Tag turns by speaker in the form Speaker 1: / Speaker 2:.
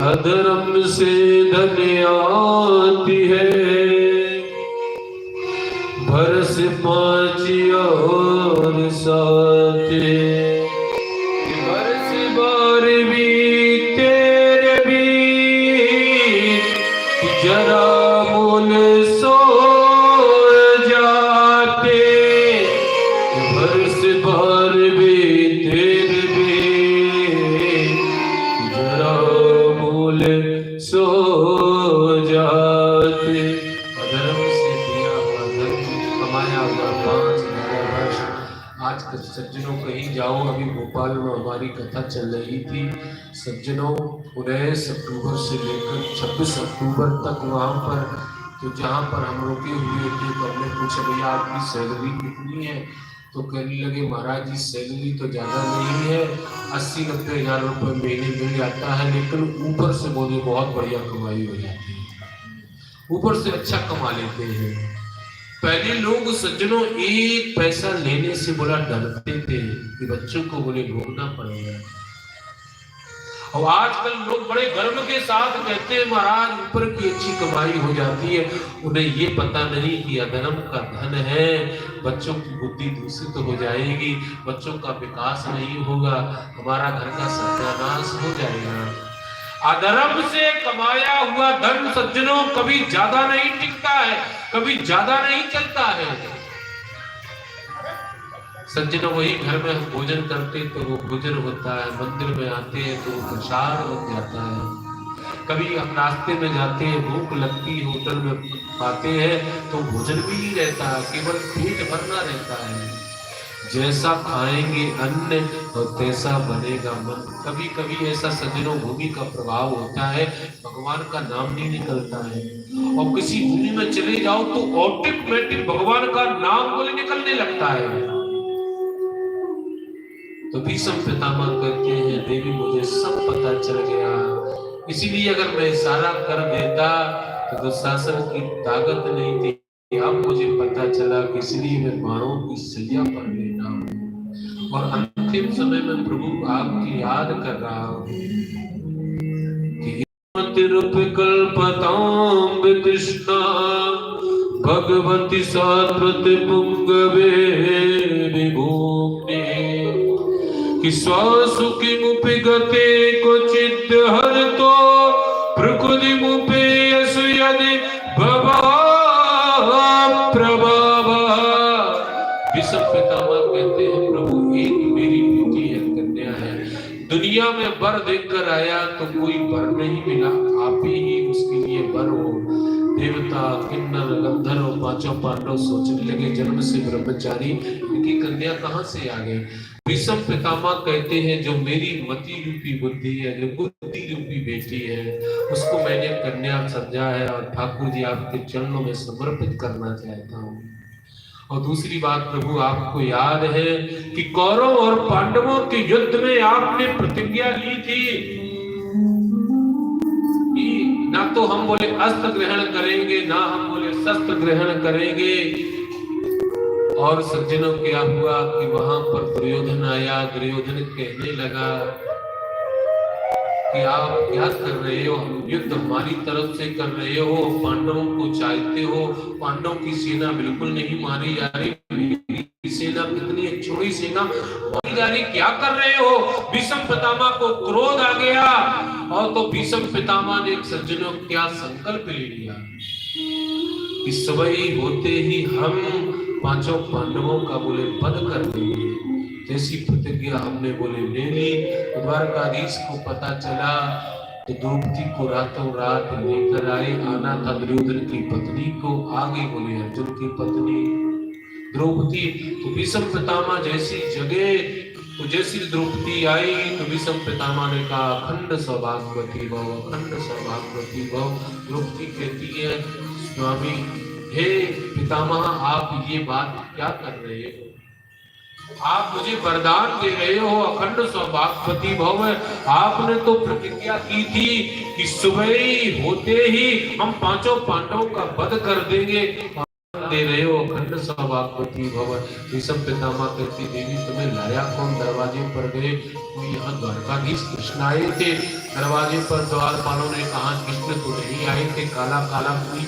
Speaker 1: अधर्म से धन आती है, बरस पाँच और साथे, बरस बार भी तेरे भी जरा मोल सो जाते, बरस बार भी तेरे भी जरा मोल सो जाते। अधर्म से दिया हुआ धर्म, कमाया हुआ 5,000 वर्ष आज के सज्जनों कहीं जाओ। अभी भोपाल में हमारी कथा चल रही थी। सज्जनों 19 अक्टूबर से लेकर 26 अक्टूबर तक वहां पर, तो जहां पर हम रुके हुए थे, तो हमने पूछा भैया आपकी सैलरी कितनी है? तो कहने लगे महाराज जी सैलरी तो ज्यादा नहीं है, 80-90 हजार रुपये महीने मिल जाता है, लेकिन ऊपर से बोले बहुत बढ़िया कमाई हो जाती है, ऊपर से अच्छा कमा लेते हैं। पहले लोग सज्जनों एक पैसा लेने से बोला डरते थे कि बच्चों को बोले भोगना पड़ेगा, और आजकल लोग बड़े गर्व के साथ कहते हैं महाराज ऊपर की अच्छी कमाई हो जाती है। उन्हें ये पता नहीं कि अधर्म का धन है, बच्चों की बुद्धि दूषित हो जाएगी, बच्चों का विकास नहीं होगा, हमारा घर का सत्यानाश हो जाएगा। अधर्म से कमाया हुआ धन सज्जनों कभी ज्यादा नहीं टिकता है, कभी ज्यादा नहीं चलता है। सज्जनों वही घर में हम भोजन करते तो वो भोजन होता है, मंदिर में आते हैं तो प्रसाद बन जाता है, कभी हम नाश्ते में जाते हैं भूख लगती होटल में पाते हैं तो भोजन भी नहीं रहता, केवल पेट भरना रहता है। जैसा खाएंगे अन्न और तैसा बनेगा मन। कभी कभी ऐसा सज्जनों भूमि का प्रभाव होता है, भगवान का नाम नहीं निकलता है, और किसी भूमि में चले जाओ तो ऑटोमेटिक भगवान का नाम बोले निकलने लगता है। तो भीष्म पितामह कहते हैं देवी मुझे सब पता चल गया, इसीलिए अगर मैं इशारा कर देता तो दुशासन की ताकत नहीं थी, अब मुझे पता चला कि इसलिए मैं बाणों की सैया पर लेटा हूं, और अंतिम समय में प्रभु आपकी याद कर रहा हूं कि तिरुपकल्पतां कृष्णा भगवती सात्वत पुंगवे विभूमि, कि स्वासुखी मुपि गते क्वचित् हर तो प्रकृति मुपे यसु यदि भवा प्रभावा। भीष्म पितामह कहते हैं प्रभु एक मेरी बेटी है, कन्या है, दुनिया में वर देकर आया तो कोई वर नहीं मिला, आप ही उसके लिए वर हो। देवता किन्नर गंधर्व पांचों पांडव सोचने लगे जन्म से ब्रह्मचारी, इनकी कन्या कहां से आ गई? भीष्म पितामह कहते हैं जो मेरी मति रूपी बुद्धि है, जो बुद्धि रूपी बेटी है, उसको मैंने कन्या समझा है और ठाकुर जी आपके चरणों में समर्पित करना चाहता हूँ। और दूसरी बात प्रभु आपको याद है कि कौरव और पांडवों के युद्ध में आपने प्रतिज्ञा ली थी कि ना तो हम बोले अस्त्र ग्रहण करेंगे, ना हम बोले शस्त्र ग्रहण करेंगे। और सज्जनों क्या हुआ कि वहां पर दुर्योधन आया, दुर्योधन कहने लगा कि आप क्या कर रहे हो, युद्ध हमारी तरफ से कर रहे हो, पांडवों को चाहते हो, पांडवों की सेना बिल्कुल नहीं मारी जा रही, सेना कितनी छोटी सेना मारी जा रही, क्या कर रहे हो? भीष्म पितामह को क्रोध आ गया, और तो भीष्म पितामह ने सज्जनों क्या संकल्प ले लिया कि सुबह होते ही हम पांचों पांडवों का बोले वध कर देंगे। जैसी प्रतिज्ञा हमने बोले ले ली, द्वारकाधीश को पता चला तो द्रौपदी को रातों रात लेकर आए, आना था दुर्योधन की पत्नी को, आगे बोले अर्जुन की पत्नी द्रौपदी। तो भीष्म पितामह जैसी जगह, तो जैसी द्रौपदी आई तो भीष्म पितामह ने कहा अखंड सौभाग्यवती भव, अखंड सौभाग्यवती भव। द्रौपदी कहती है स्वामी हे पितामह आप ये बात क्या कर रहे हो, आप मुझे वरदान दे रहे हो अखंड सौभाग्यवती भव। आपने तो प्रतिज्ञा की थी कि सुबह होते ही हम पांचों पांडवों का वध कर देंगे, दे रहे हो अखंड सौभाग्यवती भव। ऋषभ पितामह कहती देवी तुम्हें लाया कौन, दरवाजे पर गए तो यहाँ द्वारकाधीश कृष्ण आए थे। दरवाजे पर द्वारपालों ने कहा कृष्ण तो नहीं आए थे, काला काला कोई